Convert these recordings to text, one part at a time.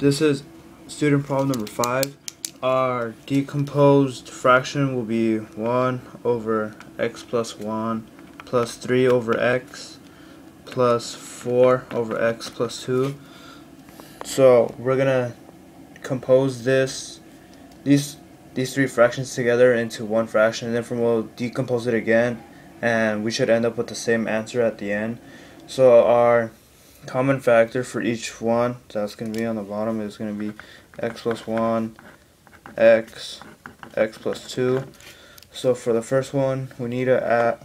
This is student problem number 5. Our decomposed fraction will be 1 over x plus 1 plus 3 over x plus 4 over x plus 2. So we're gonna compose these three fractions together into one fraction, and then we'll decompose it again, and we should end up with the same answer at the end. So our common factor for each one that's going to be on the bottom is going to be x plus 1, x plus 2. So for the first one, we need to add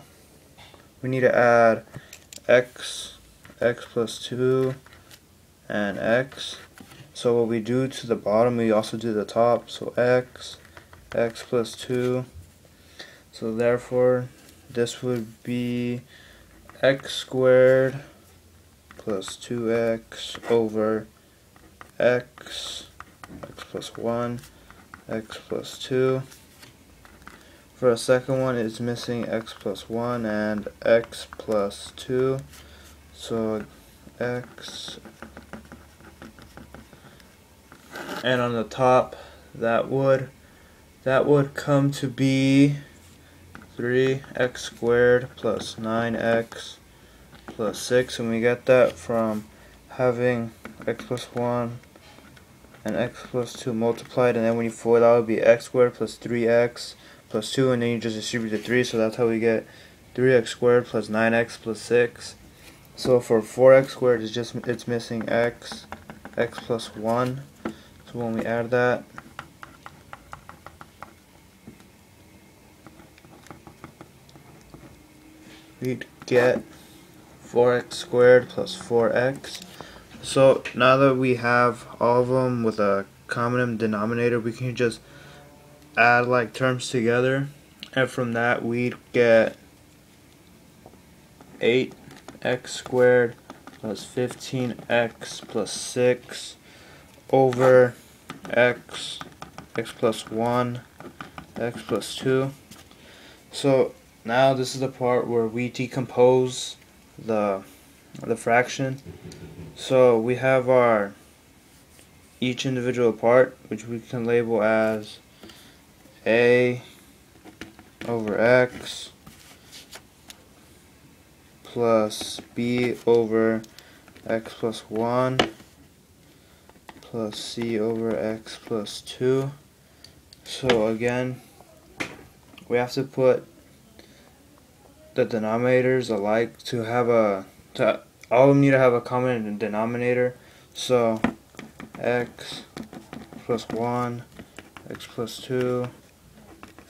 x plus 2 and x. So what we do to the bottom, we also do the top. So x plus 2. So therefore this would be x squared plus 2x over x plus 1, x plus 2. For a second one, it's missing x plus 1 and x plus 2. So x, and on the top, that would come to be 3x squared plus 9x plus 6, and we get that from having x plus 1 and x plus 2 multiplied, and then when you fold out, it would be x squared plus 3x plus 2, and then you just distribute the 3, so that's how we get 3x squared plus 9x plus 6. So for 4x squared, it's missing x plus 1. So when we add that, we'd get 4x squared plus 4x. So now that we have all of them with a common denominator, we can just add like terms together, and from that we'd get 8x squared plus 15x plus 6 over x plus 1, x plus 2. So now this is the part where we decompose the fraction. So we have our each individual part, which we can label as a over x plus b over x plus 1 plus c over x plus 2. So again, we have to put the denominators alike to have all of them need to have a common denominator. So x plus 1, x plus 2,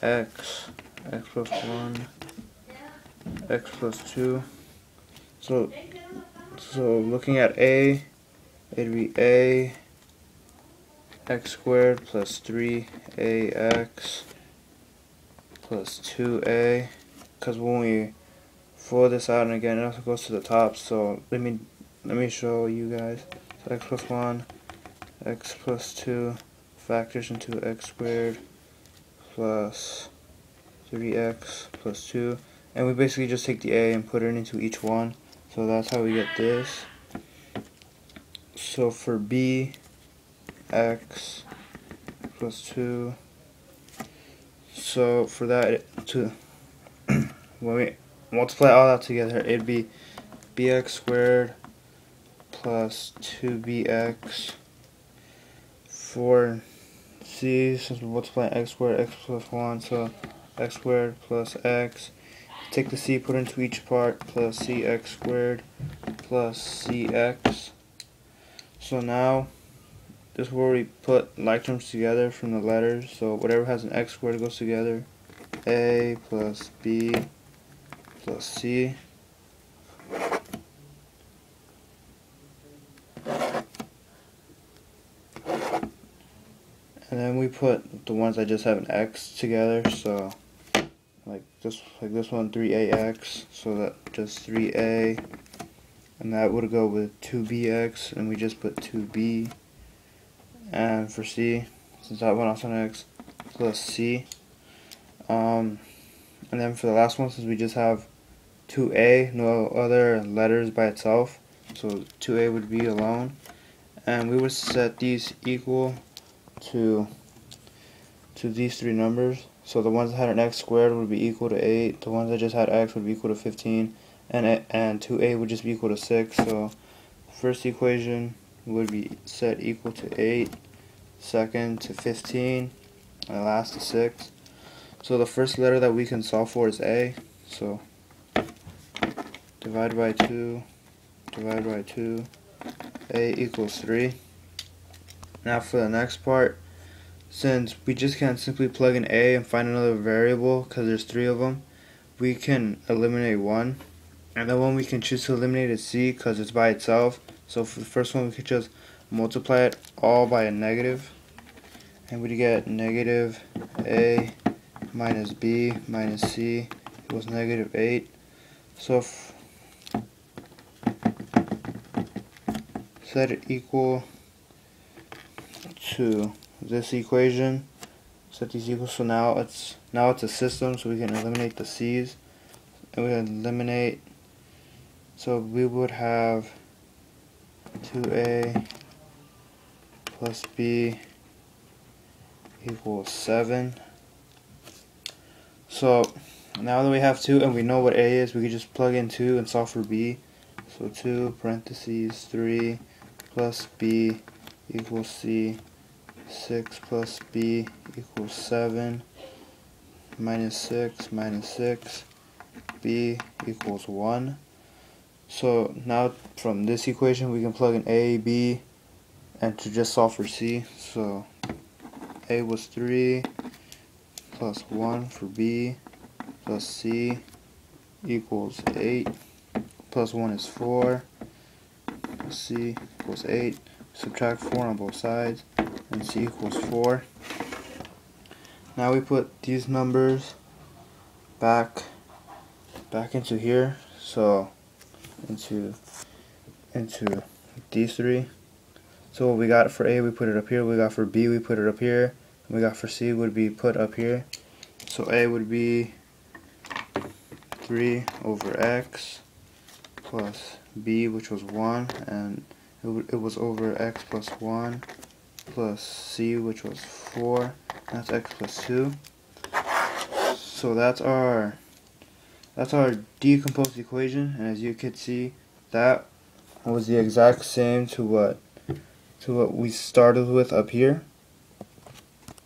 x plus 1, x plus 2. So looking at a, it'd be a x squared plus 3ax plus 2a, because when we fold this out, and again it also goes to the top, so let me show you guys. So x plus 1, x plus 2 factors into x squared plus 3x plus 2, and we basically just take the a and put it into each one. So that's how we get this. So for b, x plus 2, so for that, when we multiply all that together, it'd be bx squared plus 2bx. For c, since we're multiplying x squared, x plus 1, so x squared plus x. Take the c, put it into each part, plus cx squared plus cx. So now this is where we put like terms together from the letters. So whatever has an x squared goes together. A plus b plus c. And then we put the ones that just have an x together. So like this one, 3ax. So that just 3a, and that would go with 2bx, and we just put 2b. And for c, since that one also an x, plus c. And then for the last one, since we just have 2a, no other letters by itself, so 2a would be alone. and we would set these equal to these three numbers. So the ones that had an x squared would be equal to 8, the ones that just had x would be equal to 15, and 2a would just be equal to 6. So first equation would be set equal to 8, second to 15, and last to 6. So the first letter that we can solve for is a, so divide by 2, a equals 3. Now for the next part, since we just can't simply plug in a and find another variable because there's 3 of them, we can eliminate 1. And the one we can choose to eliminate is c because it's by itself. So for the first one we could just multiply it all by a negative. And we get negative a minus b minus c equals negative 8. So set it equal to this equation, set these equal, so now it's a system, so we can eliminate the c's, and we can eliminate, so we would have 2a plus b equals 7. So now that we have 2 and we know what a is, we can just plug in 2 and solve for b. So 2 parentheses 3 plus b equals c, 6 plus b equals 7, minus 6 minus 6, b equals 1. So now from this equation we can plug in a, b, and to just solve for c. So a was 3 plus 1 for b plus c equals 8, plus 1 is 4, plus c equals 8. Subtract 4 on both sides, and c equals 4. Now we put these numbers back into here, so into these three. So what we got for a, we put it up here, we got for b, we put it up here, and we got for c would be put up here. So a would be 3 over x plus b, which was 1, and it was over x plus 1, plus c, which was 4, and that's x plus 2. So that's our decomposed equation, and as you could see, that was the exact same to what we started with up here.